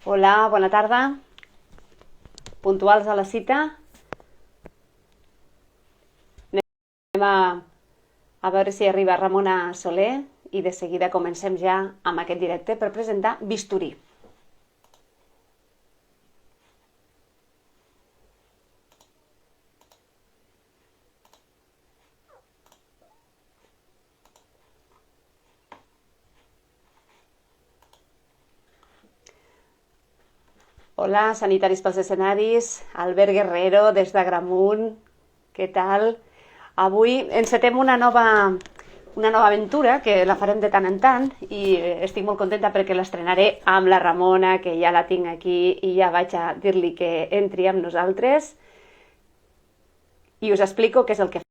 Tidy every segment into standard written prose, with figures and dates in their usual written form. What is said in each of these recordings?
Hola, bona tarda. Puntuals a la cita. Anem a veure si arriba Ramona Soler i de seguida comencem ja amb aquest directe per presentar Bisturí. Hola, sanitaris pels escenaris, Albert Guerrero des d'Agramunt, què tal? Avui encetem una nova aventura que la farem de tant en tant i estic molt contenta perquè l'estrenaré amb la Ramona, que ja la tinc aquí i ja vaig a dir-li que entri amb nosaltres i us explico què és el que fa.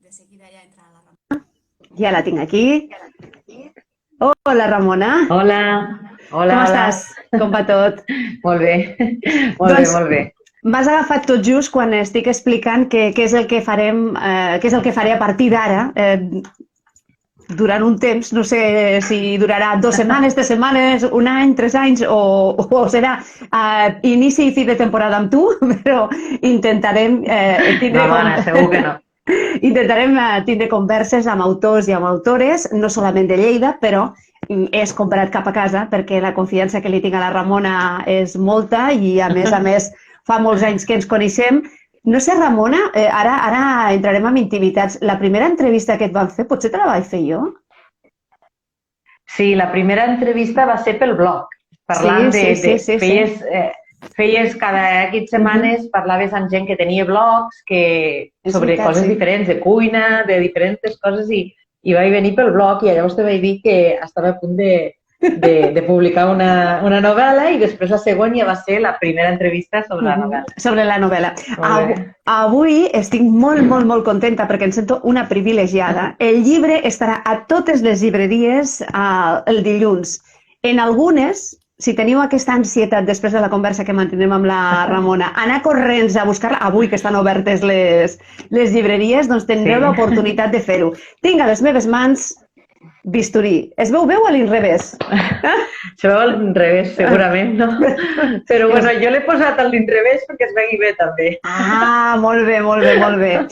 De seguida ja entra la Ramona. Ja la tinc aquí. Hola, Ramona. Hola, hola, Com hola. estàs? Com va tot? Molt bé, molt bé, Doncs molt bé. m'has agafat tot just quan estic explicant què és el que farem, què és el que faré a partir d'ara, durant un temps, no sé si durarà 2 setmanes, 3 setmanes, un any, 3 anys, o serà inici i fi de temporada amb tu, però intentarem No, dona, segur que no. intentarem tindre converses amb autors i amb autores, no solament de Lleida, però és comparat cap a casa, perquè la confiança que li tinc a la Ramona és molta i, a més, fa molts anys que ens coneixem. No sé, Ramona, ara entrarem en intimitats. La primera entrevista que et van fer, potser te la vaig fer jo? Sí, la primera entrevista va ser pel blog, parlant Sí. feies cada X setmanes, parlaves amb gent que tenia blogs És sobre veritat, coses sí. diferents, de cuina, de diferents coses, i vaig venir pel blog i llavors te vaig dir que estava a punt de publicar una novel·la i després la següent ja va ser la primera entrevista sobre la novel·la. Sobre la novel·la. Molt bé. Avui estic molt contenta perquè em sento una privilegiada. El llibre estarà a totes les llibreries el dilluns. En algunes, si teniu aquesta ansietat després de la conversa que mantindrem amb la Ramona, anar corrents a buscar-la, avui que estan obertes les llibreries, doncs tindreu Sí. l'oportunitat de fer-ho. Tinc a les meves mans Bisturí. Es veu bé o a l'inrevés? Se veu a l'inrevés, segurament, no? Però bueno, jo l'he posat a l'inrevés perquè es vegi bé, també. Molt bé, molt bé.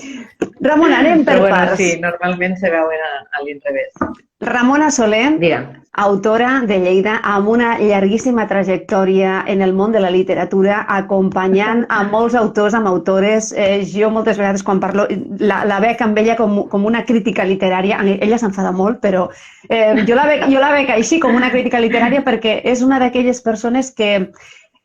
Ramona, anem per Però bueno, parts. sí, normalment se veuen a l'inrevés. Ramona Soler, Digue'm. autora de Lleida, amb una llarguíssima trajectòria en el món de la literatura, acompanyant a molts autors, amb autores. Jo moltes vegades quan parlo, la veig amb ella com una crítica literària. Ella s'enfada molt, però jo la veig així, com una crítica literària, perquè és una d'aquelles persones que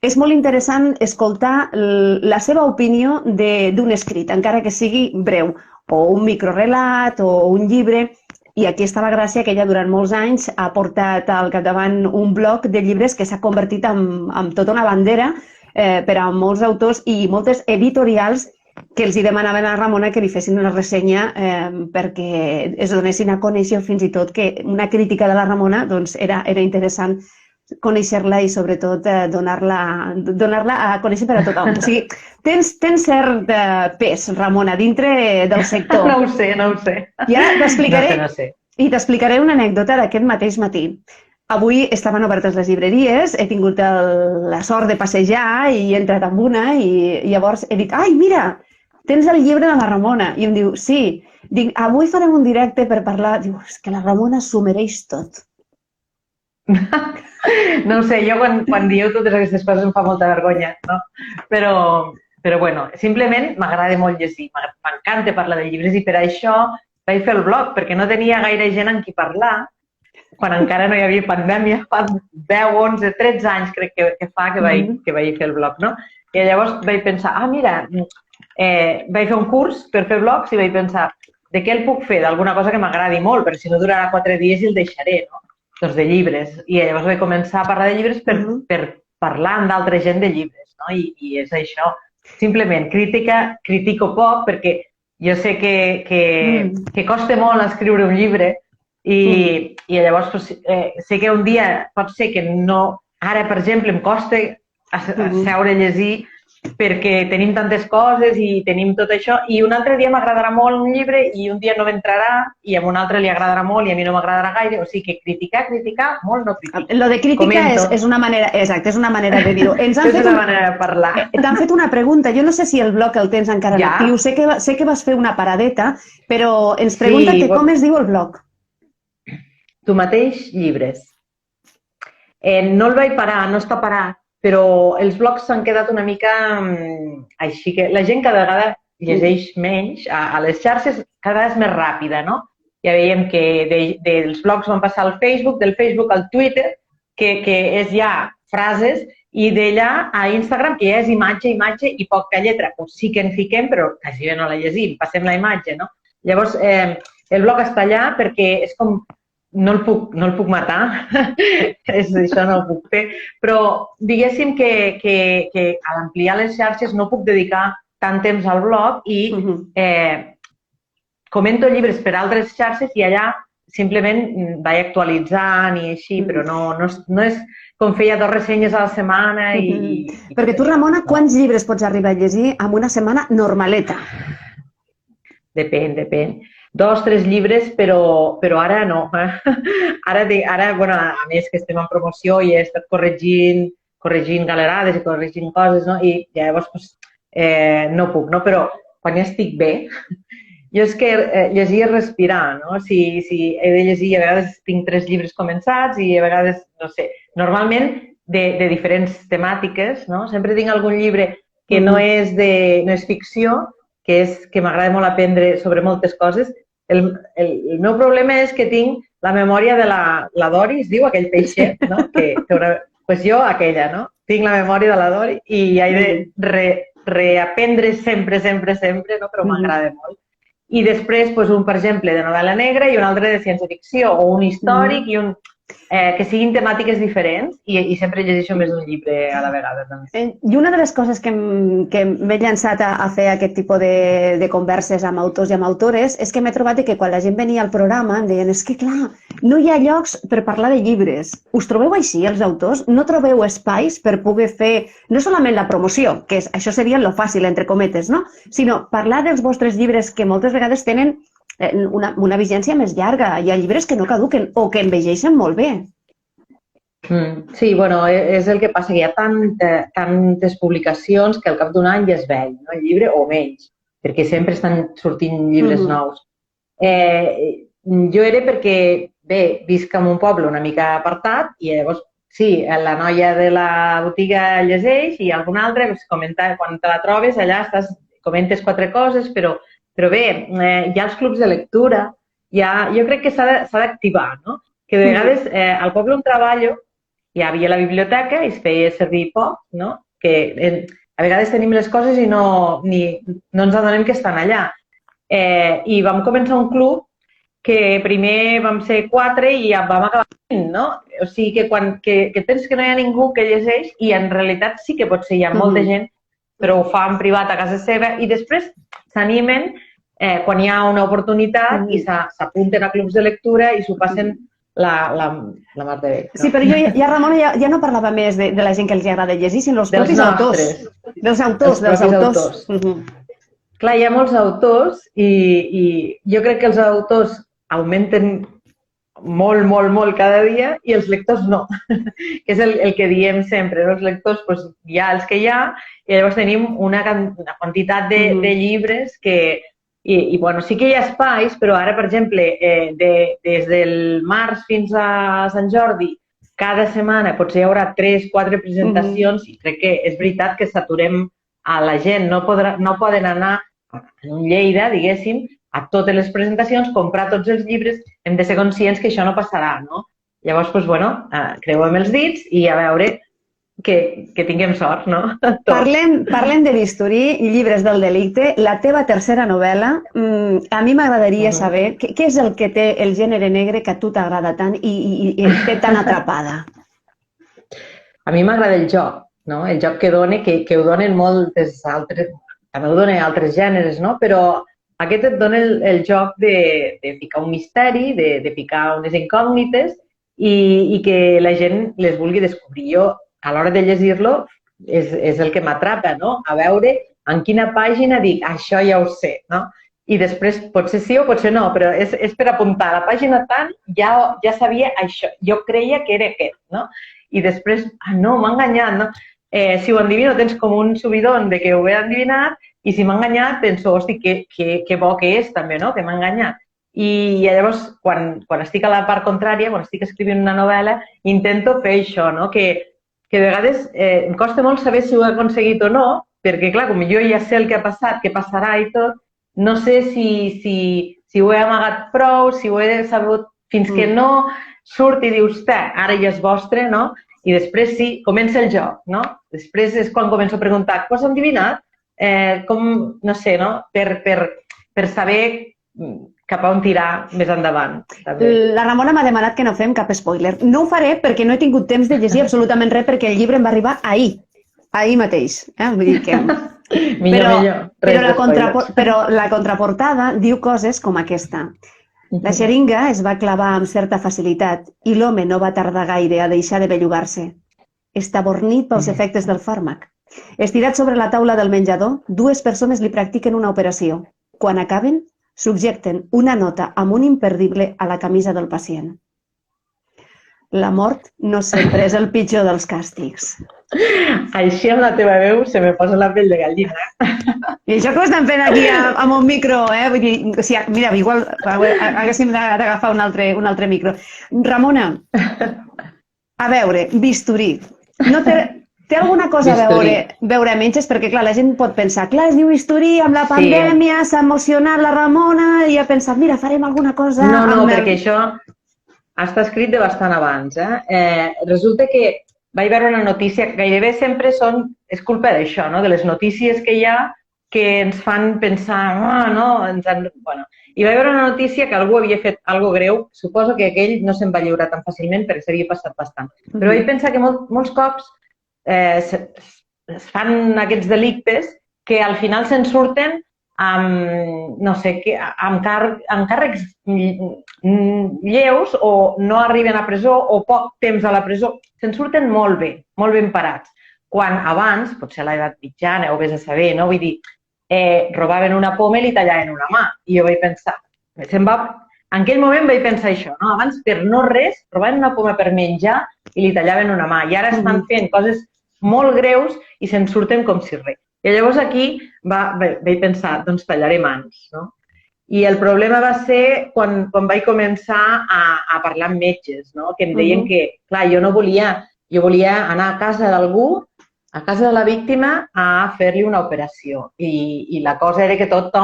és molt interessant escoltar la seva opinió d'un escrit, encara que sigui breu, o un microrelat, o un llibre. I aquí està la gràcia, que ella durant molts anys ha portat al capdavant un bloc de llibres que s'ha convertit en tota una bandera per a molts autors i moltes editorials que els hi demanaven a Ramona que li fessin una ressenya perquè es donessin a conèixer fins i tot que una crítica de la Ramona doncs, era interessant conèixer-la i sobretot donar-la a conèixer per a tothom. O sigui, tens cert pes, Ramona, dintre del sector. No ho sé. I ara t'explicaré No sé. i t'explicaré una anècdota d'aquest mateix matí. Avui estaven obertes les llibreries, he tingut la sort de passejar i he entrat en una i llavors he dit, ai, mira, tens el llibre de la Ramona. I em diu, sí. Dic, avui farem un directe per parlar. Diu, és que la Ramona s'ho mereix tot. No ho sé, jo quan dieu totes aquestes coses em fa molta vergonya, no? Però bueno, simplement m'agrada molt llegir, m'encanta parlar de llibres i per això vaig fer el blog, perquè no tenia gaire gent amb qui parlar, quan encara no hi havia pandèmia, fa 10, 11, 13 anys crec que fa que vaig fer el blog, no? I llavors vaig pensar, mira, vaig fer un curs per fer blogs i vaig pensar, de què el puc fer? D'alguna cosa que m'agradi molt, perquè si no durarà 4 dies i el deixaré, no? Doncs de llibres. I llavors vaig començar a parlar de llibres per parlar amb d'altra gent de llibres, no? I és això. Simplement, critico poc perquè jo sé que costa molt escriure un llibre i llavors sé que un dia pot ser que no... Ara, per exemple, em costa seure a llegir perquè tenim tantes coses i tenim tot això, i un altre dia m'agradarà molt un llibre i un dia no m'entrarà i a un altre li agradarà molt i a mi no m'agradarà gaire, o sigui que criticar, molt no critico. Lo de crítica és una manera, exacte, és una manera de dir-ho. És una manera de parlar. T'han fet una pregunta, jo no sé si el blog el tens encara en actiu, sé que vas fer una paradeta, però ens pregunta que com es diu el blog. Tu mateix llibres. No el vaig parar, no està parat, però els blogs s'han quedat una mica així que la gent cada vegada llegeix menys, a les xarxes cada vegada és més ràpida, no? Ja veiem que dels blogs van passar al Facebook, del Facebook al Twitter, que és ja frases, i d'allà a Instagram, que ja és imatge i poca lletra. O sí que en fiquem, però quasi bé no la llegim, passem la imatge, no? Llavors, el blog està allà perquè és com no el puc matar, això no ho puc fer, però diguéssim que a l'ampliar les xarxes no puc dedicar tant temps al blog i comento llibres per altres xarxes i allà simplement vaig actualitzant i així, però no és com feia 2 ressenyes a la setmana. Perquè tu, Ramona, quants llibres pots arribar a llegir en una setmana normaleta? Depèn. 2, 3 llibres, però ara no. Ara, bueno, a més que estem en promoció i he estat corregint galerades i corregint coses, no? I llavors no puc, no? Però quan ja estic bé, jo és que llegir és respirar, no? Si he de llegir, a vegades tinc 3 llibres començats i a vegades, no sé, normalment de diferents temàtiques, no? Sempre tinc algun llibre que no és ficció, que m'agrada molt aprendre sobre moltes coses. El meu problema és que tinc la memòria de la Dori, es diu aquell peixet, no? Doncs jo aquella, no? Tinc la memòria de la Dori i he de reaprendre sempre, no? Però m'agrada molt. I després, un, per exemple, de novel·la negra i un altre de ciència-ficció, o un històric i un... que siguin temàtiques diferents i sempre llegeixo més d'un llibre a la vegada. També. I una de les coses que m'he llançat a fer aquest tipus de converses amb autors i amb autores és que m'he trobat que quan la gent venia al programa em deien és que clar, no hi ha llocs per parlar de llibres. Us trobeu així, els autors? No trobeu espais per poder fer no solament la promoció, que això seria lo fàcil, entre cometes, no? Sinó parlar dels vostres llibres que moltes vegades tenen una vigència més llarga. Hi ha llibres que no caduquen o que envegeixen molt bé. Sí, bueno, és el que passa, que hi ha tantes publicacions que al cap d'un any ja és vell, no? El llibre, o menys, perquè sempre estan sortint llibres nous. Jo era perquè, bé, visc en un poble una mica apartat i llavors, sí, la noia de la botiga llegeix i alguna altra comenta, quan te la trobes allà comentes 4 coses, però bé, hi ha els clubs de lectura, jo crec que s'ha d'activar, no? Que de vegades al poble on treballo hi havia la biblioteca i es feia servir poc, no? Que a vegades tenim les coses i no ens adonem que estan allà. I vam començar un club que primer vam ser 4 i ja vam acabar 20, no? O sigui que tens que no hi ha ningú que llegeix i en realitat sí que potser hi ha molta gent, però ho fa en privat a casa seva i després s'animen quan hi ha una oportunitat i s'apunten a clubs de lectura i s'ho passen la mar de bé. No? Sí, però jo ja, Ramona, ja no parlava més de la gent que els agrada llegir, sinó dels propis autors. Dels autors. Clar, hi ha molts autors i jo crec que els autors augmenten molt, molt, molt cada dia i els lectors no, que és el que diem sempre, no? Els lectors hi ha els que hi ha i llavors tenim una quantitat de llibres que, i bueno, sí que hi ha espais, però ara, per exemple, des del març fins a Sant Jordi, cada setmana potser hi haurà 3-4 presentacions i crec que és veritat que saturem a la gent, no poden anar a Lleida, diguéssim, a totes les presentacions, comprar tots els llibres, hem de ser conscients que això no passarà, no? Llavors, bueno, creuem els dits i a veure que tinguem sort, no? Parlem de bisturí, llibres del delicte, la teva tercera novel·la. A mi m'agradaria saber què és el que té el gènere negre que a tu t'agrada tant i et té tan atrapada. A mi m'agrada el joc, no? El joc que dona, que ho donen moltes altres, també ho donen altres gèneres, no? Però aquest et dona el joc de ficar un misteri, de ficar unes incògnites i que la gent les vulgui descobrir. Jo, a l'hora de llegir-lo, és el que m'atrapa, no? A veure en quina pàgina dic, això ja ho sé, no? I després, potser sí o potser no, però és per apuntar. A la pàgina tant ja sabia això. Jo creia que era aquest, no? I després, no, m'ha enganyat, no? Si ho endivino, tens com un subidon de que ho he endivinat, i si m'ha enganyat, penso, hosti, que bo que és també, no?, que m'ha enganyat. I llavors, quan estic a la part contrària, quan estic escrivint una novel·la, intento fer això, no?, que a vegades em costa molt saber si ho he aconseguit o no, perquè, clar, com jo ja sé el que ha passat, què passarà i tot, no sé si ho he amagat prou, si ho he sabut fins que no surt i dius, ara ja és vostre, no? I després sí, comença el joc, no? Després és quan començo a preguntar, ho has endivinat? Com, no sé, no? Per saber cap a on tirar més endavant. També. La Ramona m'ha demanat que no fem cap spoiler. No ho faré perquè no he tingut temps de llegir absolutament res, perquè el llibre em va arribar ahir mateix. Vull dir que... millor. Però la contraportada diu coses com aquesta. La xeringa es va clavar amb certa facilitat i l'home no va tardar gaire a deixar de bellugar-se. Estabornit pels efectes del fàrmac. Estirat sobre la taula del menjador, dues persones li practiquen una operació. Quan acaben, subjecten una nota amb un imperdible a la camisa del pacient. La mort no sempre és el pitjor dels càstigs. Així amb la teva veu se me posa la pell de gallina. I això que ho estem fent aquí amb un micro, Vull dir, o sigui, mira, igual haguéssim d'agafar un altre micro. Ramona, a veure, bisturí. No té alguna cosa a veure metges? Perquè, clar, la gent pot pensar, clar, es diu bisturí, amb la pandèmia s'ha emocionat la Ramona i ha pensat, mira, farem alguna cosa... No, perquè això està escrit de bastant abans. Resulta que vaig veure una notícia, gairebé sempre és culpa d'això, no? De les notícies que hi ha que ens fan pensar, I vaig veure una notícia que algú havia fet alguna greu, suposo que aquell no se'n va lliurar tan fàcilment perquè s'havia passat bastant. Però vaig pensar que molts cops es fan aquests delictes que al final se'n surten amb, no sé, amb càrrecs lleus o no arriben a presó o poc temps a la presó. Se'n surten molt ben parats. Quan abans, potser a l'edat mitjana, ho vés a saber, no? Vull dir, robaven una poma i li tallaven una mà. I jo vaig pensar, en aquell moment vaig pensar això, no? Abans, per no res, robaven una poma per menjar i li tallaven una mà. I ara estan fent coses molt greus i se'n surten com si res. I llavors aquí vaig pensar, doncs tallaré mans, no? I el problema va ser quan vaig començar a parlar amb metges, no? Que em deien que, clar, jo volia anar a casa d'algú, a casa de la víctima, a fer-li una operació. I la cosa era que tots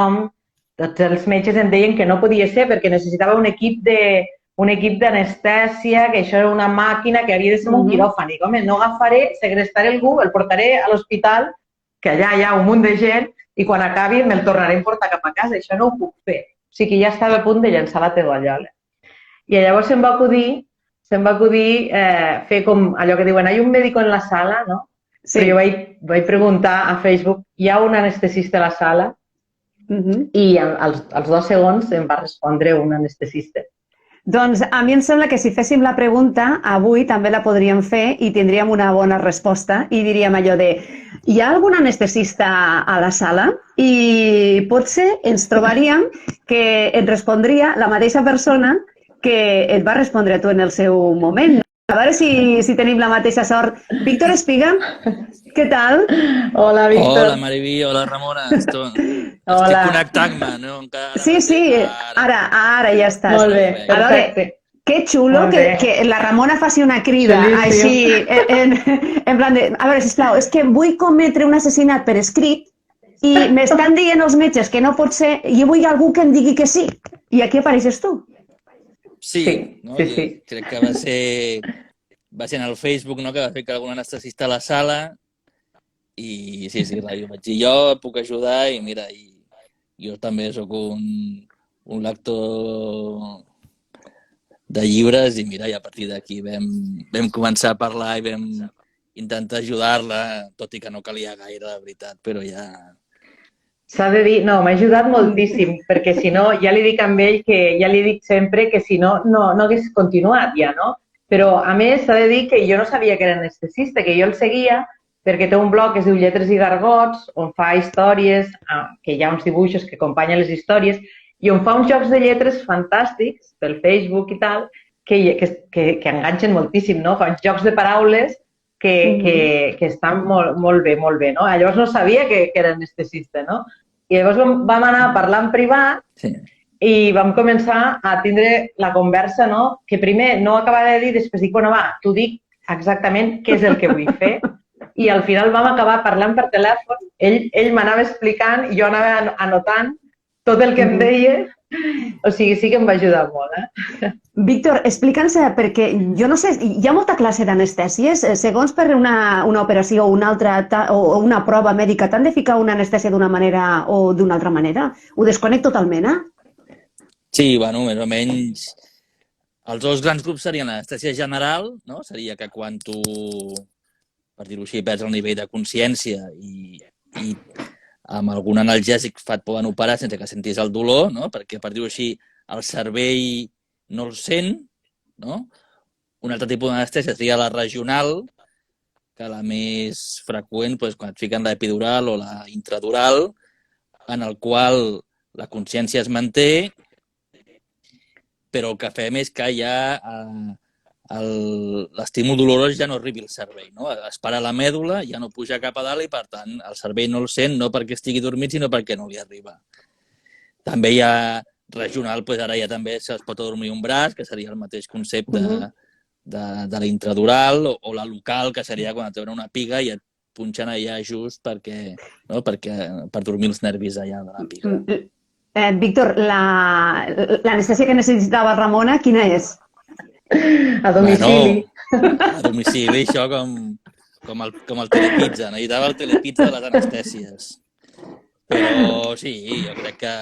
els metges em deien que no podia ser perquè necessitava un equip d'anestèsia, que això era una màquina que havia de ser un quiròfan. I, home, no agafaré, segrestaré algú, el portaré a l'hospital, que allà hi ha un munt de gent, i quan acabi me'l tornaré a portar cap a casa. Això no ho puc fer. O sigui que ja estava a punt de llançar la tovallola. I llavors se'm va acudir fer com allò que diuen, hay un médico en la sala, no? Sí. Però jo vaig preguntar a Facebook, hi ha un anestesista a la sala? I als 2 segons em va respondre un anestesista. Doncs a mi em sembla que si féssim la pregunta, avui també la podríem fer i tindríem una bona resposta i diríem allò de hi ha algun anestesista a la sala? I potser ens trobaríem que et respondria la mateixa persona que et va respondre a tu en el seu moment. A veure si tenim la mateixa sort. Víctor Espiga, què tal? Hola, Víctor. Hola, Mariví, hola, Ramona. Estic connectant-me, no? Sí, ara ja estàs. Molt bé, perfecte. Que xulo que la Ramona faci una crida així, en plan de, a veure, sisplau, és que vull cometre un assassinat per escrit i m'estan dient els metges que no pot ser, i vull algú que em digui que sí. I aquí apareixes tu. Sí, no? Sí. Crec que va ser en el Facebook, no?, que va fer que algun anestesista a la sala i sí, jo vaig dir, jo puc ajudar i mira, jo també sóc un lector de llibres i mira, i a partir d'aquí vam començar a parlar i vam intentar ajudar-la, tot i que no calia gaire, la veritat, però ja... S'ha de dir, no, m'ha ajudat moltíssim, perquè si no, ja li dic amb ell que ja li dic sempre que si no, no hagués continuat ja, no? Però, a més, s'ha de dir que jo no sabia que era anestesista, que jo el seguia perquè té un blog que es diu Lletres i Gargots, on fa històries, que hi ha uns dibuixos que acompanyen les històries, i on fa uns jocs de lletres fantàstics pel Facebook i tal, que enganxen moltíssim, no? Fa uns jocs de paraules que estan molt bé, no? Llavors no sabia que era anestesista, no? I llavors vam anar a parlar en privat i vam començar a tindre la conversa, no? Que primer no acabava de dir, després dic, bueno, va, t'ho dic exactament què és el que vull fer. I al final vam acabar parlant per telèfon, ell m'anava explicant i jo anava anotant tot el que em deia, o sigui, sí que em va ajudar molt. Víctor, explica'ns, perquè jo no sé, hi ha molta classe d'anestèsies, segons per una operació o una altra, o una prova mèdica, t'han de ficar una anestèsia d'una manera o d'una altra manera? Ho desconec totalment, Sí, bueno, més o menys, els dos grans grups serien l'anestèsia general, no? Seria que quan tu, per dir-ho així, perds el nivell de consciència i amb algun analgèsic et poden operar sense que sentis el dolor, no? Perquè, per dir-ho així, el cervell no el sent, no? Un altre tipus d'anestèsia seria la regional, que la més freqüent, doncs, quan et fiquen l'epidural o la intradural, en el qual la consciència es manté, però el que fem és que ja l'estímul dolorós ja no arribi al cervell, no? Es para la mèdula, ja no puja cap a dalt i, per tant, el cervell no el sent no perquè estigui dormit, sinó perquè no li arriba. També hi ha regional, doncs ara ja també se'ls pot adormir un braç, que seria el mateix concepte de la intradural, o la local, que seria quan et donen una piga i et punxen allà just per dormir els nervis allà de la piga. Víctor, l'anestèsia que necessitava Ramona, quina és? A domicili. Bueno, a domicili, això com el telepizza. Necessitava el telepizza de les anestèsies. Però sí, jo crec que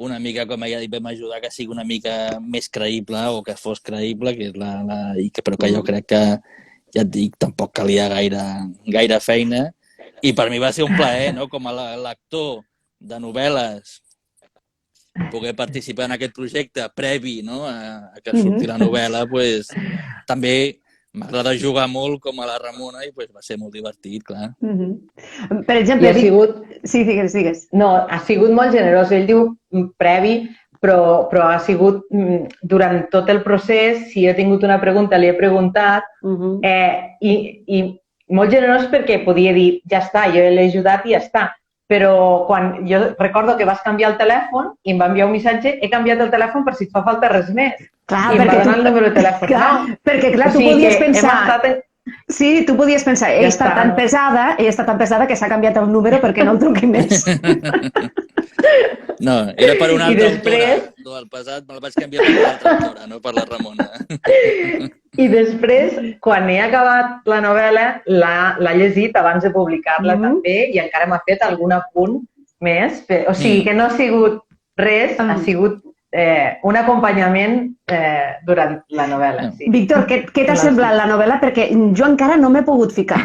una mica, com ja dic, vam ajudar que sigui una mica més creïble o que fos creïble, però que jo crec que, ja et dic, tampoc calia gaire feina. I per mi va ser un plaer, no? Com a lector de novel·les, poder participar en aquest projecte previ, no? A que surti la novel·la, doncs, també m'agrada jugar molt com a la Ramona i va ser molt divertit, clar. Per exemple... ha sigut... Sí, digues. No, ha sigut molt generós. Ell diu previ, però ha sigut durant tot el procés. Si he tingut una pregunta, li he preguntat i molt generós perquè podia dir, ja està, jo l'he ajudat i ja està. Però quan jo recordo que vas canviar el telèfon i em va enviar un missatge, he canviat el telèfon per si et fa falta res més. Clar, i em va donar el número de telèfon. Clar, perquè clar, tu podies pensar... Sí, tu podies pensar, ella està tan pesada que s'ha canviat el número perquè no el truqui més. No, era per una altra autora. El passat me la vaig canviar per una altra autora, no per la Ramona. I després, quan he acabat la novel·la, l'ha llegit abans de publicar-la també i encara m'ha fet algun apunt més. O sigui, que no ha sigut res, ha sigut un acompanyament durant la novel·la. Sí. Víctor, què t'ha semblat la novel·la? Perquè jo encara no m'he pogut ficar.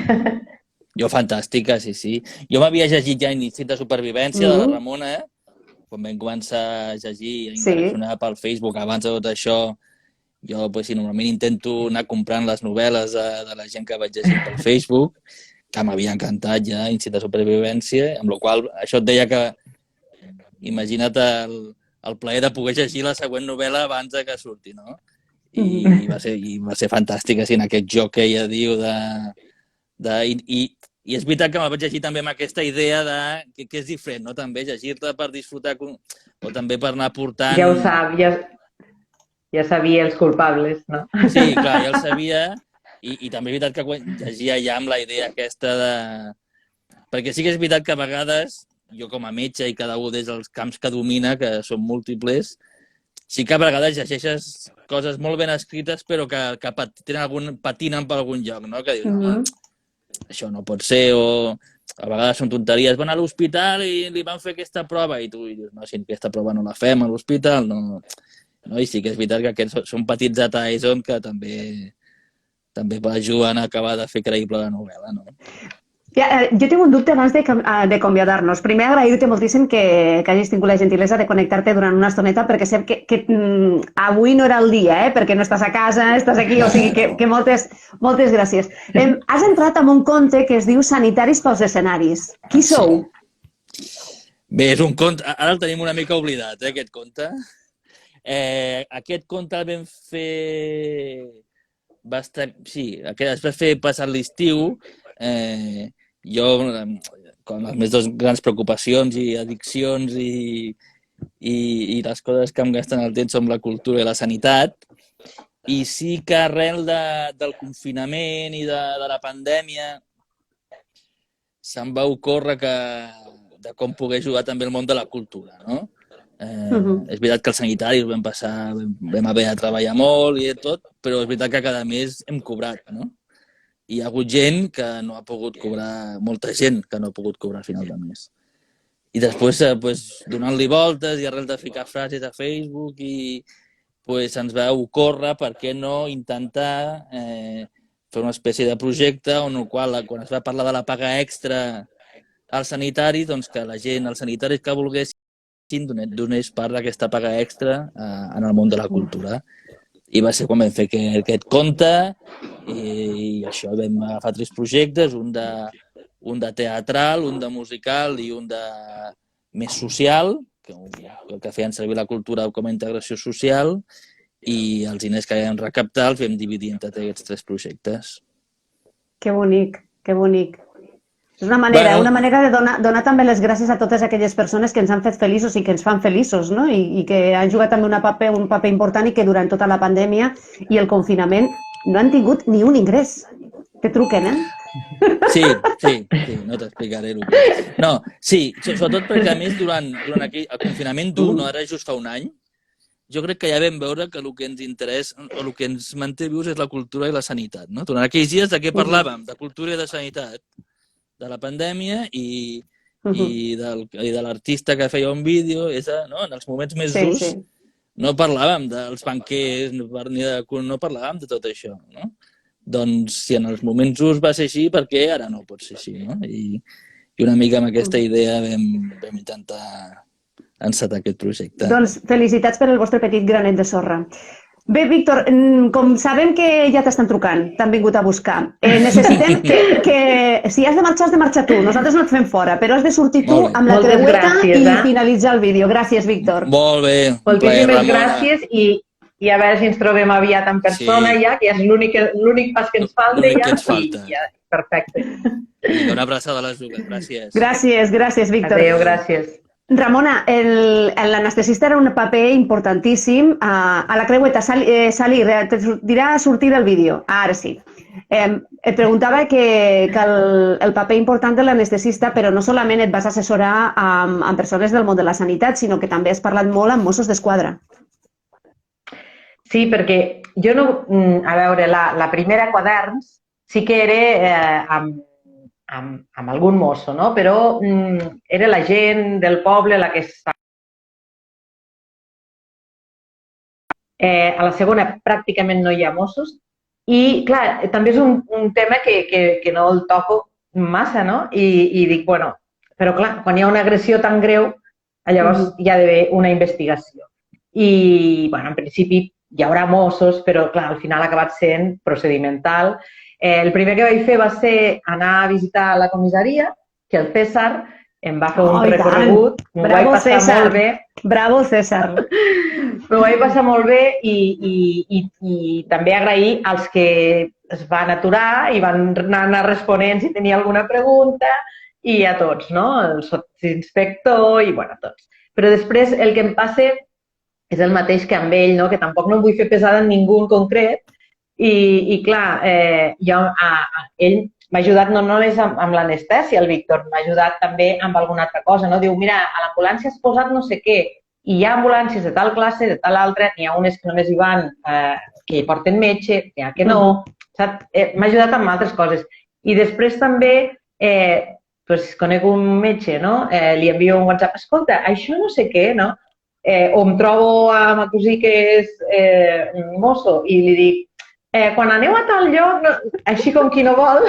Jo, fantàstica, sí. Jo m'havia llegit ja Instinct de supervivència de la Ramona, quan vam començar a llegir i a interaccionar pel Facebook abans de tot això. Jo, normalment intento anar comprant les novel·les de la gent que vaig llegir pel Facebook, que m'havia encantat ja, Instinct de supervivència, amb la qual cosa això et deia que, imagina't el plaer de poder llegir la següent novel·la abans que surti, no? I va ser fantàstic, en aquest joc que ella diu i és veritat que me'l vaig llegir també amb aquesta idea que és diferent, no? També llegir-te per disfrutar o també per anar portant... Ja ho sap, ja sabia els culpables, no? Sí, clar, ja el sabia i també és veritat que quan llegia ja amb la idea aquesta de... Perquè sí que és veritat que a vegades jo com a metge i cada un des dels camps que domina, que són múltiples, sí que a vegades llegeixes coses molt ben escrites però que patinen per algun lloc, no? Que dius, no, això no pot ser, o a vegades són tonteries, van a l'hospital i li van fer aquesta prova i tu dius, no, si aquesta prova no la fem a l'hospital, no. I sí que és veritat que aquests són petits detalls on que també ajuden a acabar de fer creïble la novel·la, no? Jo tinc un dubte abans d'acomiadar-nos. Primer, agrair-te moltíssim que hagis tingut la gentilesa de connectar-te durant una estoneta, perquè sé que avui no era el dia, perquè no estàs a casa, estàs aquí, o sigui que moltes gràcies. Has entrat en un conte que es diu Sanitaris pels escenaris. Qui sou? Bé, és un conte... Ara el tenim una mica oblidat, aquest conte. Aquest conte el vam fer... Sí, es va fer passar l'estiu. Jo, com les meves dues grans preocupacions i addiccions i les coses que em gasten el temps són la cultura i la sanitat, i sí que arrel del confinament i de la pandèmia se'm va ocórrer de com poder ajudar també el món de la cultura, no? És veritat que els sanitaris vam haver de treballar molt i tot, però és veritat que cada mes hem cobrat, no? I hi ha hagut gent que no ha pogut cobrar, molta gent que no ha pogut cobrar a final de mes. I després, donant-li voltes i arrel de ficar frases a Facebook, ens va ocórrer per què no intentar fer una espècie de projecte on el qual, quan es va parlar de la paga extra als sanitaris, doncs que la gent, els sanitaris que volguessin, donés part d'aquesta paga extra en el món de la cultura. I va ser quan vam fer aquest conte i això, vam agafar 3 projectes, un de teatral, un de musical i un de més social, que feien servir la cultura com a integració social, i els diners que vam recaptar els vam dividir entre aquests 3 projectes. Que bonic, que bonic. És una manera de donar també les gràcies a totes aquelles persones que ens han fet feliços i que ens fan feliços, no? I que han jugat també un paper important i que durant tota la pandèmia i el confinament no han tingut ni un ingrés. Que truquen, Sí, no t'explicaré el que és. No, sí, sobretot perquè a més durant el confinament dur, no ara just fa un any, jo crec que ja vam veure que el que ens interessa o el que ens manté vius és la cultura i la sanitat, no? Durant aquells dies de què parlàvem? De cultura i de sanitat, de la pandèmia i de l'artista que feia un vídeo, en els moments més durs no parlàvem dels banquers, no parlàvem de tot això, no? Doncs si en els moments durs va ser així, per què ara no pot ser així, no? I una mica amb aquesta idea vam intentar encetar aquest projecte. Doncs felicitats per el vostre petit granet de sorra. Bé, Víctor, com sabem que ja t'estan trucant, t'han vingut a buscar, necessitem que si has de marxar tu, nosaltres no et fem fora, però has de sortir tu amb la creueta i finalitzar el vídeo. Gràcies, Víctor. Molt bé. Moltíssimes gràcies i a veure si ens trobem aviat en persona ja, que és l'únic pas que ens falta ja. Perfecte. Una abraçada a les dues, gràcies. Gràcies, Víctor. Adéu, gràcies. Ramona, l'anestesista era un paper importantíssim a la creueta. Salí, te dirà sortir del vídeo. Ara sí. Et preguntava que el paper important de l'anestesista, però no solament et vas assessorar amb persones del món de la sanitat, sinó que també has parlat molt amb Mossos d'Esquadra. Sí, perquè jo no... A veure, la primera Quaderns sí que era amb algun mosso, no? Però era la gent del poble la que estava. A la segona pràcticament no hi ha mossos i, clar, també és un tema que no el toco massa, no? I dic, bueno, però clar, quan hi ha una agressió tan greu, llavors hi ha d'haver una investigació. I, bueno, en principi hi haurà mossos, però, clar, al final ha acabat sent procedimental. El primer que vaig fer va ser anar a visitar la comissaria, que el César em va fer un recorregut. M'ho vaig passar molt bé. Bravo, César. M'ho vaig passar molt bé i també agrair als que es van aturar i van anar responent si tenia alguna pregunta i a tots, no? El sotsinspector i, bueno, tots. Però després el que em passa és el mateix que amb ell, no? Que tampoc no em vull fer pesada en ningú en concret, i clar, ell m'ha ajudat no només amb l'anestèsia, el Víctor, m'ha ajudat també amb alguna altra cosa, no? Diu, mira, a l'ambulància has posat no sé què, i hi ha ambulàncies de tal classe, de tal altra, n'hi ha unes que només hi van, que hi porten metge, n'hi ha que no, saps? M'ha ajudat amb altres coses. I després també, conec un metge, no? Li envio un WhatsApp, escolta, això no sé què, no? O em trobo amb el cosí que és mosso i li dic, Quan aneu a tal lloc, així com qui no vol,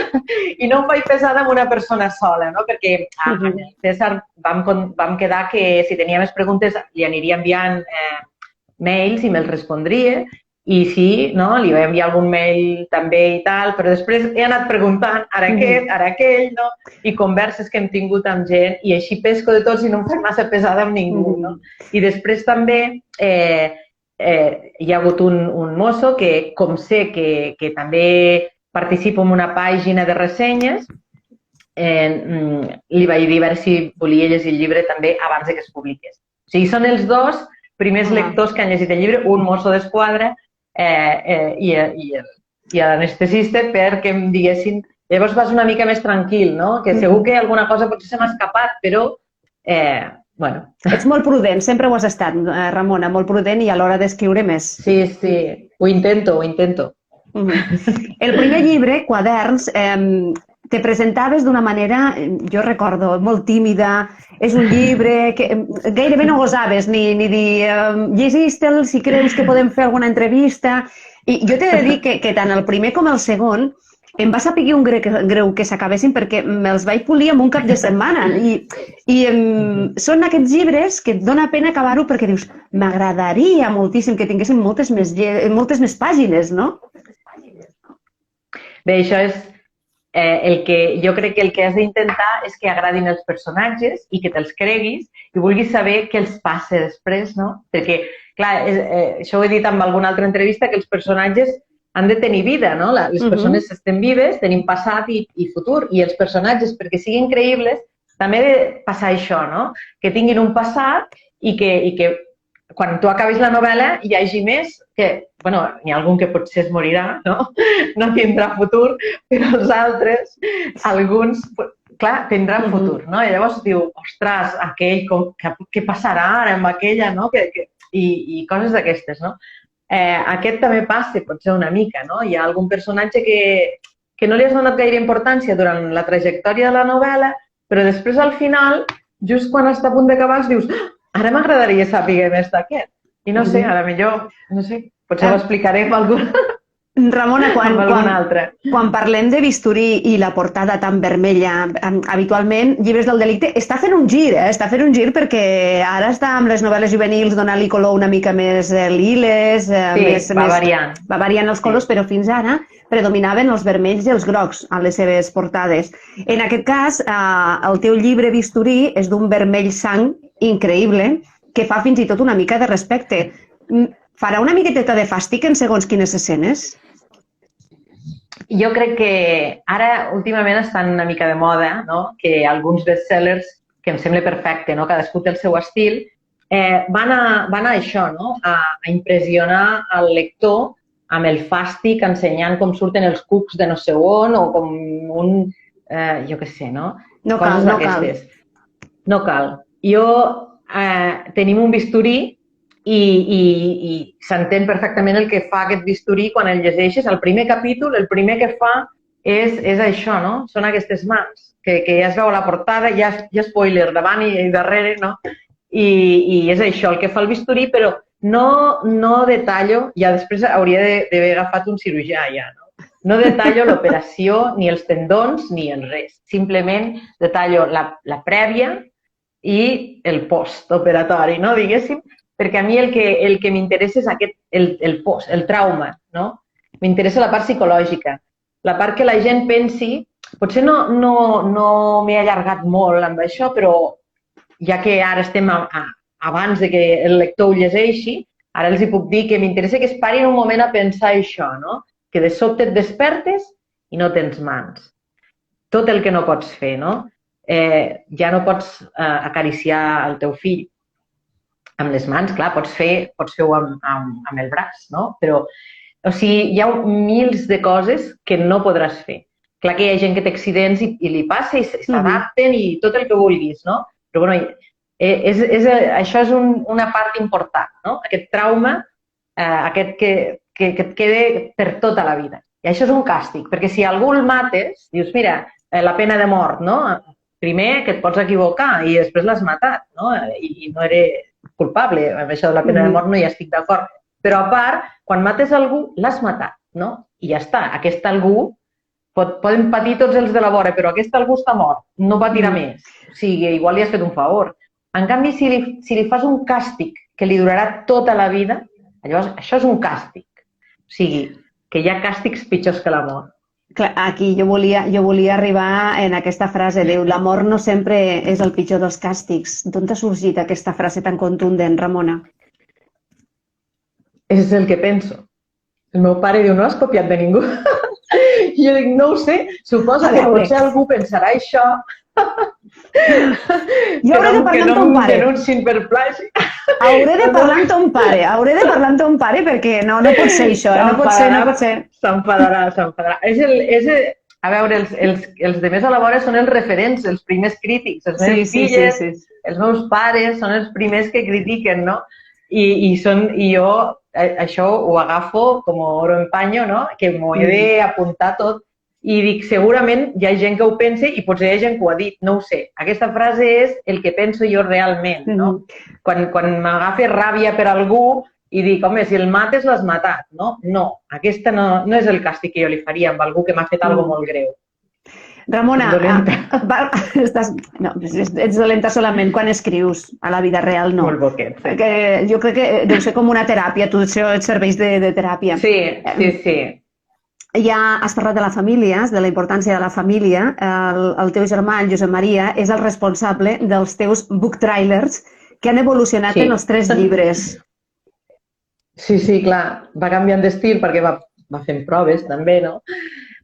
i no em vaig pesar amb una persona sola, no? Perquè amb el César vam quedar que si tenia més preguntes li aniria enviant mails i me'ls respondria, i sí, no? Li vaig enviar algun mail també i tal, però després he anat preguntant ara aquest, ara aquell, no? I converses que hem tingut amb gent, i així pesco de tots i no em faig massa pesada amb ningú, no? I després també hi ha hagut un mosso que, com sé que també participo en una pàgina de ressenyes, li vaig dir a veure si volia llegir el llibre també abans que es publiqués. O sigui, són els dos primers lectors que han llegit el llibre, un mosso d'esquadra i l'anestesista, perquè em diguessin... Llavors vas una mica més tranquil, no? Que segur que alguna cosa potser se m'ha escapat, però... Bueno. Ets molt prudent, sempre ho has estat, Ramona, molt prudent i a l'hora d'escriure més. Sí, sí, ho intento. El primer llibre, Quaderns, te presentaves d'una manera, jo recordo, molt tímida. És un llibre que gairebé no gosaves ni dir llegeix-te'l si creus que podem fer alguna entrevista. I jo t'he de dir que tant el primer com el segon em va saber un greu que s'acabessin perquè me'ls vaig polir en un cap de setmana. I són aquests llibres que et dona pena acabar-ho perquè dius, m'agradaria moltíssim que tinguessin moltes més pàgines, no? Bé, això és el que jo crec que el que has d'intentar és que agradin els personatges i que te'ls creguis i vulguis saber què els passa després, no? Perquè, clar, això ho he dit en alguna altra entrevista, que els personatges han de tenir vida, no? Les persones estem vives, tenim passat i futur, i els personatges, perquè siguin creïbles, també ha de passar això, no? Que tinguin un passat i que quan tu acabis la novel·la hi hagi més que, bueno, n'hi ha algun que potser es morirà, no? No tindrà futur, però els altres, alguns, clar, tindran futur, no? I llavors diu, ostres, aquell, què passarà ara amb aquella, no? I coses d'aquestes, no? Aquest també passa, potser una mica, no? Hi ha algun personatge que no li has donat gaire importància durant la trajectòria de la novel·la, però després al final, just quan està a punt d'acabar, dius, ara m'agradaria saber més d'aquest. I no sé, a la millor, no sé, potser ho explicaré amb algun... Ramona, quan parlem de bisturí i la portada tan vermella, habitualment, Llibres del delicte està fent un gir, està fent un gir perquè ara està amb les novel·les juvenils donant-li color una mica més liles, va variant. Va variant els colors, però fins ara predominaven els vermells i els grocs a les seves portades. En aquest cas, el teu llibre Bisturí és d'un vermell sang increïble que fa fins i tot una mica de respecte. Farà una miqueta de fàstic en segons quines escenes? Jo crec que ara últimament estan una mica de moda, no? Que alguns bestsellers, que em sembla perfecte, no? Cadascú té el seu estil, van a això, no? A impressionar el lector amb el fàstic, ensenyant com surten els cucs de no sé on o com un, jo què sé, no? No cal, no cal. No cal. Tenim un bisturí i s'entén perfectament el que fa aquest bisturí quan el llegeixes. El primer capítol, el primer que fa és això, no? Són aquestes mans, que ja es veu a la portada, hi ha spoiler davant i darrere, no? I és això, el que fa el bisturí, però no detallo, ja després hauria d'haver agafat un cirurgià ja, no? No detallo l'operació, ni els tendons, ni el res. Simplement detallo la prèvia i el postoperatori, no? Diguéssim, perquè a mi el que m'interessa és el post, el trauma, no? M'interessa la part psicològica, la part que la gent pensi, potser no m'he allargat molt amb això, però ja que ara estem abans de que el lector ho llegeixi, ara els hi puc dir que m'interessa que es parin un moment a pensar això, no? Que de sobte et despertes i no tens mans. Tot el que no pots fer, no? Ja no pots acariciar el teu fill amb les mans, clar, pots fer-ho amb el braç, no? Però, o sigui, hi ha mils de coses que no podràs fer. Clar que hi ha gent que té accidents i li passa i s'adapten i tot el que vulguis, no? Però, bueno, això és una part important, no? Aquest trauma, aquest que et queda per tota la vida. I això és un càstig, perquè si algú el mates, dius, mira, la pena de mort, no? Primer, que et pots equivocar i després l'has matat, no? I no eres culpable. Amb això de la pena de mort no hi estic d'acord. Però a part, quan mates algú, l'has matat, no? i ja està. Aquest algú, poden patir tots els de la vora, però aquest algú està mort, no patirà més. O sigui, igual li has fet un favor. En canvi, si li fas un càstig que li durarà tota la vida, llavors això és un càstig. O sigui, que hi ha càstigs pitjors que la mort. Aquí jo volia arribar en aquesta frase, diu, la mort no sempre és el pitjor dels càstigs. D'on t'ha sorgit aquesta frase tan contundent, Ramona? És el que penso. El meu pare diu, no has copiat de ningú. I jo dic, no ho sé, suposa que potser algú pensarà això. Jo hauré de parlar amb ton pare. Que no denunciïn per plagi. Hauré de parlar amb ton pare, perquè no pot ser això, no pot ser. S'enfadarà. A veure, els de més a la vora són els referents, els primers crítics, els meus filles, els meus pares, són els primers que critiquen, no? I jo això ho agafo com oro en paño, no? Que m'ho he d'apuntar tot. I dic, segurament hi ha gent que ho pensa i potser hi ha gent que ho ha dit, no ho sé. Aquesta frase és el que penso jo realment, no? Quan m'agafa ràbia per algú i dic, home, si el mates, l'has matat, no? No, aquesta no és el càstig que jo li faria amb algú que m'ha fet alguna cosa molt greu. Ramona, ets dolenta solament quan escrius, a la vida real no. Molt boquet. Jo crec que deu ser com una teràpia, tu això et serveix de teràpia. Sí. Ja has parlat de la família, de la importància de la família. El teu germà, el Josep Maria, és el responsable dels teus book trailers que han evolucionat en els 3 llibres. Sí, clar. Va canviant d'estil perquè va fent proves, també, no?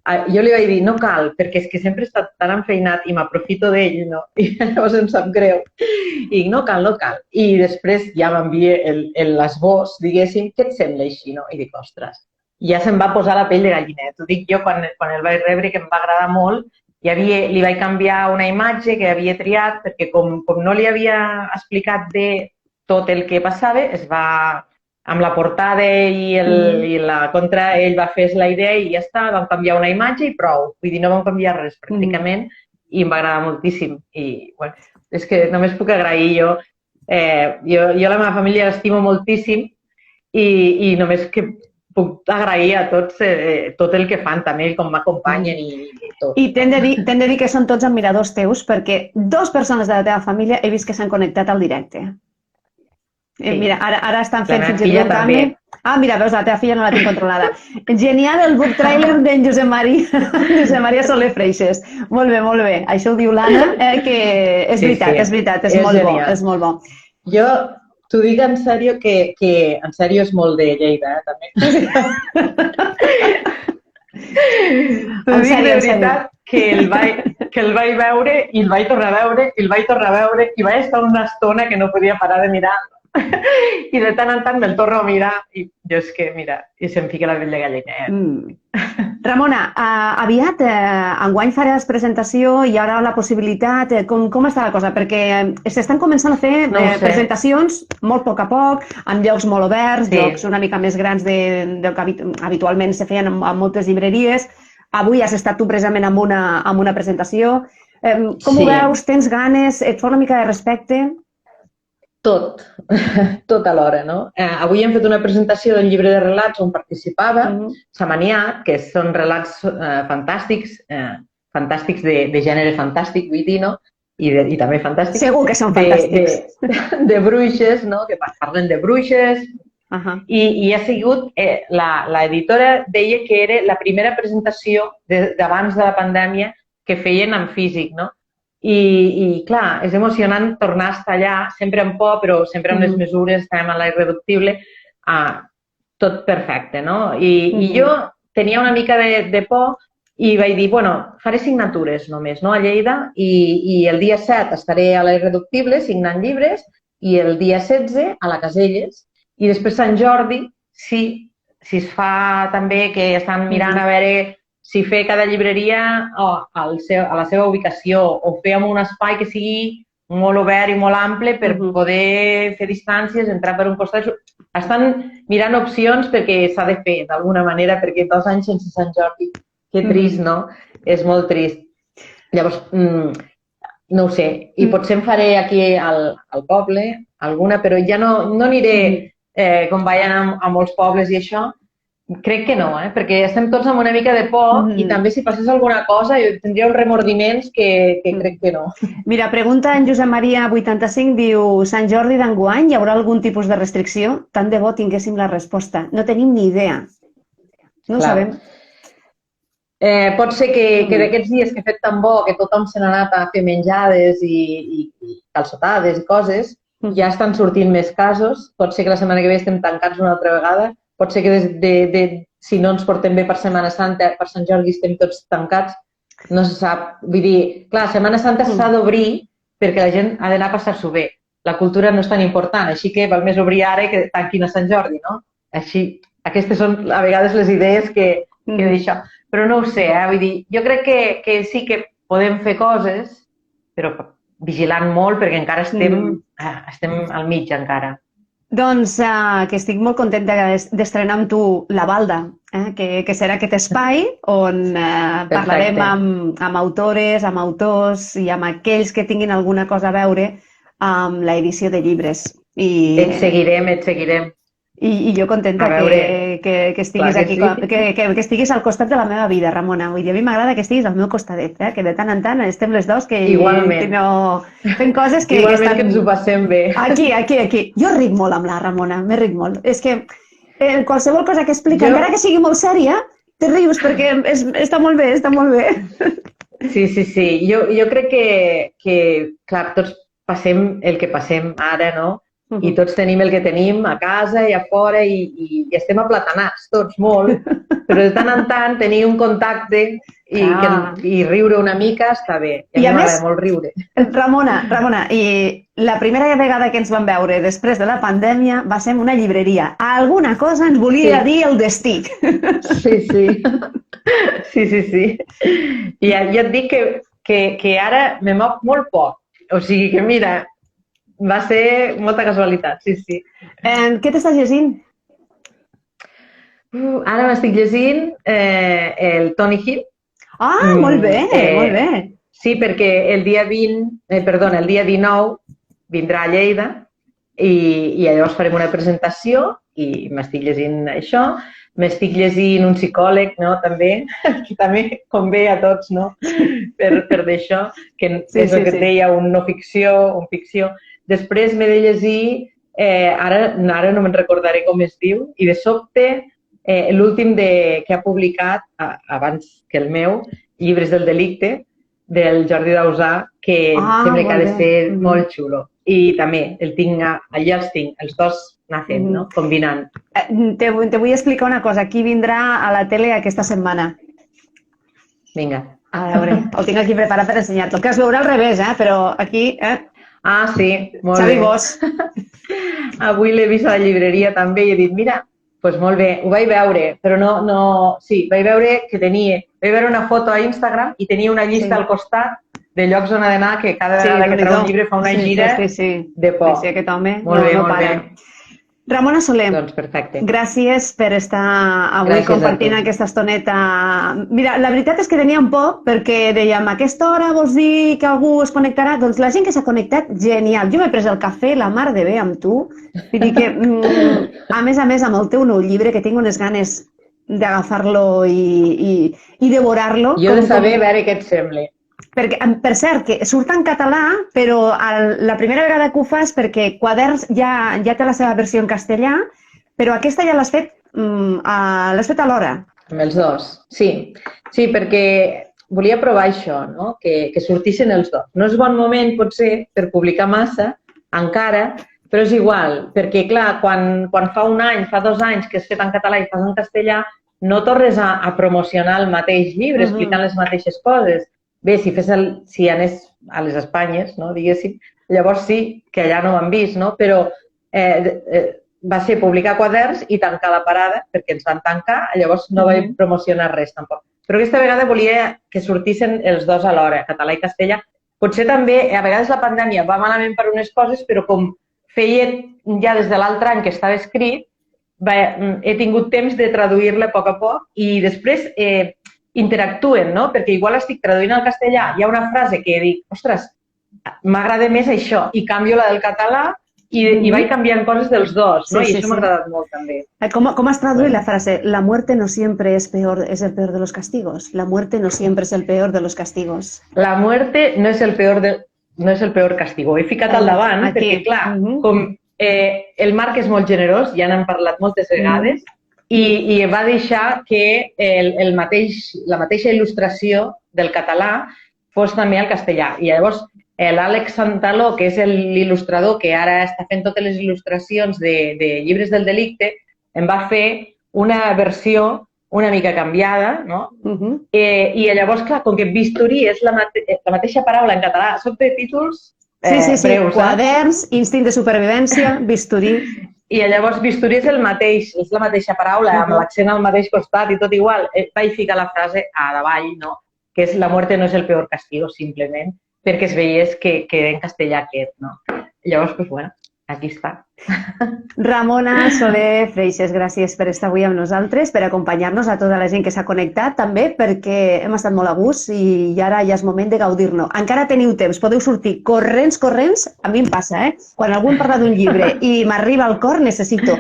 Jo li vaig dir, no cal, perquè és que sempre he estat tan enfeinat i m'aprofito d'ell, no? I llavors em sap greu. I dic, no cal. I després ja m'envia l'esbós, diguéssim, què et sembla així, no? I dic, ostres, ja se'm va posar la pell de gallinet. Ho dic jo quan el vaig rebre, que em va agradar molt, li vaig canviar una imatge que havia triat, perquè com no li havia explicat bé tot el que passava, es va... Amb la portada i la contra, ell va fer la idea i ja està, vam canviar una imatge i prou. Vull dir, no vam canviar res pràcticament i em va agradar moltíssim. I, bueno, és que només puc agrair jo. Jo la meva família l'estimo moltíssim i només que puc agrair a tots tot el que fan també, com m'acompanyen i tot. I t'hem de dir que són tots admiradors teus perquè 2 persones de la teva família he vist que s'han connectat al directe. Mira, ara estan fent fins i tot un canvi. Ah, mira, veus, la teva filla no la tinc controlada. Genial el book trailer d'en Josep Maria Soler Freixes. Molt bé. Això ho diu l'Anna, que és veritat, és molt bo. Jo t'ho dic en sèrio, que en sèrio és molt de Lleida, també. T'ho dic de veritat que el vaig veure i el vaig tornar a veure i el vaig tornar a veure i vaig estar una estona que no podia parar de mirar. I de tant en tant me'l torno a mirar i jo és que, mira, i se'm fica la pell de gallinet. Ramona, aviat, enguany faràs presentació i hi haurà la possibilitat, com està la cosa? Perquè s'estan començant a fer presentacions molt a poc, en llocs molt oberts, llocs una mica més grans del que habitualment se feien en moltes llibreries. Avui has estat tu precisament amb una presentació. Com ho veus? Tens ganes? Et fa una mica de respecte? Tot alhora, no? Avui hem fet una presentació del llibre de relats on participava Samaniat, que són relats fantàstics de gènere fantàstic, vull dir, no? I també fantàstics. Segur que són fantàstics. De bruixes, no? Que parlen de bruixes. I ha sigut, l'editora deia que era la primera presentació d'abans de la pandèmia que feien en físic, no? I, clar, és emocionant tornar a estar allà, sempre amb por, però sempre amb les mesures, estàvem a la irreductible, tot perfecte, no? I jo tenia una mica de por i vaig dir, bueno, faré signatures només, no?, a Lleida, i el dia 7 estaré a la irreductible signant llibres i el dia 16 a la Caselles. I després Sant Jordi, si es fa també, que estan mirant a veure si fer cada llibreria a la seva ubicació o fer en un espai que sigui molt obert i molt ample per poder fer distàncies, entrar per un costat. Estan mirant opcions perquè s'ha de fer d'alguna manera, perquè 2 anys sense Sant Jordi, que trist, no? És molt trist. Llavors, no ho sé, i potser em faré aquí al poble alguna, però ja no aniré com vaig a molts pobles i això, Crec que no, perquè estem tots amb una mica de por i també si passés alguna cosa jo tindria uns remordiments que crec que no. Mira, pregunta en Josep Maria 85, diu Sant Jordi d'enguany hi haurà algun tipus de restricció? Tant de bo tinguéssim la resposta. No tenim ni idea. No ho sabem. Pot ser que d'aquests dies que he fet tan bo que tothom se n'ha anat a fer menjades i calçotades i coses, ja estan sortint més casos. Pot ser que la setmana que ve estem tancats una altra vegada. Pot ser que si no ens portem bé per Setmana Santa, per Sant Jordi estem tots tancats. No se sap. Vull dir, clar, Setmana Santa s'ha d'obrir perquè la gent ha d'anar a passar-s'ho bé. La cultura no és tan important, així que val més obrir ara que tanquin a Sant Jordi, no? Així, aquestes són a vegades les idees que d'això. Però no ho sé, vull dir, jo crec que sí que podem fer coses, però vigilant molt perquè encara estem al mig encara. Doncs que estic molt contenta d'estrenar amb tu La Balda, que serà aquest espai on parlarem amb autores, amb autors i amb aquells que tinguin alguna cosa a veure amb l'edició de llibres. Et seguirem. I jo contenta que estiguis aquí, que estiguis al costat de la meva vida, Ramona. Vull dir, a mi m'agrada que estiguis al meu costadet, que de tant en tant estem les dos que fem coses que igualment que ens ho passem bé. Aquí. Jo ric molt amb la Ramona, m'he ric molt. És que qualsevol cosa que explica, encara que sigui molt sèria, te rius perquè està molt bé, està molt bé. Sí. Jo crec que, clar, tots passem el que passem ara, no? I tots tenim el que tenim a casa i a fora i estem aplatanats tots molt, però de tant en tant tenir un contacte i riure una mica està bé. I a més, molt riure. Ramona, i la primera vegada que ens vam veure després de la pandèmia va ser en una llibreria. Alguna cosa ens volia dir el destí. Sí. I ja et dic que ara me moc molt poc. O sigui que mira, va ser molta casualitat, sí. Què t'estàs llegint? Ara m'estic llegint el Tony Hill. Molt bé. Sí, perquè el dia 19 vindrà a Lleida i llavors farem una presentació i m'estic llegint això. M'estic llegint un psicòleg, no?, també, que també convé a tots, no?, per d'això, que és el que et deia, un no ficció, un ficció. Després m'he de llegir, ara no me'n recordaré com es diu, i de sobte l'últim que ha publicat, abans que el meu, Llibres del delicte, del Jordi Dausà, que sembla que ha de ser molt xulo. I també allà els tinc, els dos nacen, no? Combinant. Te vull explicar una cosa. Qui vindrà a la tele aquesta setmana? Vinga. A veure, el tinc aquí preparat per ensenyar-te. Que es veurà al revés, però aquí... Sí, molt bé. Xavi Bosch. Avui l'he vist a la llibreria també i he dit, mira, doncs molt bé, ho vaig veure, però no... Sí, vaig veure una foto a Instagram i tenia una llista al costat de llocs on ha d'anar, que cada vegada que treu un llibre fa una gira de por. Sí, aquest home molt bé. Ramona Soler, doncs perfecte. Gràcies per estar avui compartint aquesta estoneta. Mira, la veritat és que teníem por perquè dèiem, a aquesta hora vols dir que algú es connectarà? Doncs la gent que s'ha connectat, genial. Jo m'he pres el cafè, la mar de bé amb tu. Vull dir que, a més, amb el teu nou llibre, que tinc unes ganes d'agafar-lo i devorar-lo. Jo he de saber a veure què et sembla. Perquè, per cert, que surt en català, però la primera vegada que ho fas, perquè Quaderns ja té la seva versió en castellà, però aquesta ja l'has fet alhora. Amb els dos, sí. Sí, perquè volia provar això, no? Que sortissin els dos. No és bon moment, potser, per publicar massa, encara, però és igual, perquè, clar, quan fa un any, fa 2 anys que has fet en català i fas en castellà, no tornes a promocionar el mateix llibre explicant les mateixes coses. Bé, si anés a les Espanyes, no, diguéssim, llavors sí que allà no m'han vist, no? Però va ser publicar Quaderns i tancar la parada, perquè ens van tancar, llavors no vaig promocionar res tampoc. Però aquesta vegada volia que sortissin els dos alhora, català i castellà. Potser també, a vegades la pandèmia va malament per unes coses, però com feia ja des de l'altre any que estava escrit, he tingut temps de traduir-la a poc i després interactuen, no? Perquè igual estic traduint al castellà, hi ha una frase que dic, ostres, m'agrada més això, i canvio la del català i vaig canviant coses dels dos, no? Sí, I això m'ha agradat molt, també. ¿Cómo has traducido la frase? La muerte no siempre es el peor de los castigos. La muerte no siempre es el peor de los castigos. La muerte no és el peor castigo. He ficat al davant, perquè, clar, com el Marc és molt generós, ja n'hem parlat moltes vegades, i va deixar que la mateixa il·lustració del català fos també al castellà. I llavors l'Àlex Santaló, que és l'il·lustrador que ara està fent totes les il·lustracions de llibres del delicte, em va fer una versió una mica canviada, no? I llavors, clar, com que bisturí és la mateixa paraula en català, són de títols breus. Quaderns, instint de supervivència, bisturí. I llavors bisturí és la mateixa paraula, amb l'accent al mateix costat i tot igual. Vaig ficar la frase a davall, no? Que és la muerte no és el peor castigo, simplement, perquè es veiés que en castellà aquest, no? Llavors, doncs, bueno, aquí està. Ramona Soler Freixes, gràcies per estar avui amb nosaltres, per acompanyar-nos a tota la gent que s'ha connectat, també perquè hem estat molt a gust i ara ja és moment de gaudir-ne. Encara teniu temps, podeu sortir corrents, a mi em passa, Quan algú em parla d'un llibre i m'arriba al cor, necessito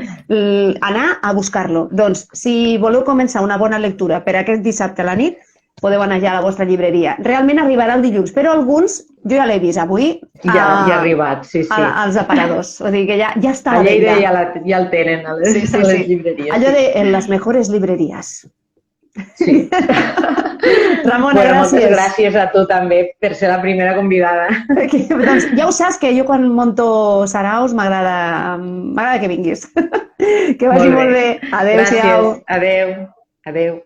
anar a buscar-lo. Doncs, si voleu començar una bona lectura per aquest dissabte a la nit, podeu anar ja a la vostra llibreria. Realment arribarà el dilluns, però alguns, jo ja l'he vist avui, ja ha arribat, sí. Als aparadors. O sigui que ja està a la venda. Ja el tenen a les llibreries. Allò de en les mejores libreries. Sí. Ramona, gràcies. Moltes gràcies a tu també per ser la primera convidada. Doncs ja ho saps que jo quan monto saraus m'agrada que vinguis. Que vagi molt bé. Adéu-siau. Gràcies. Adéu.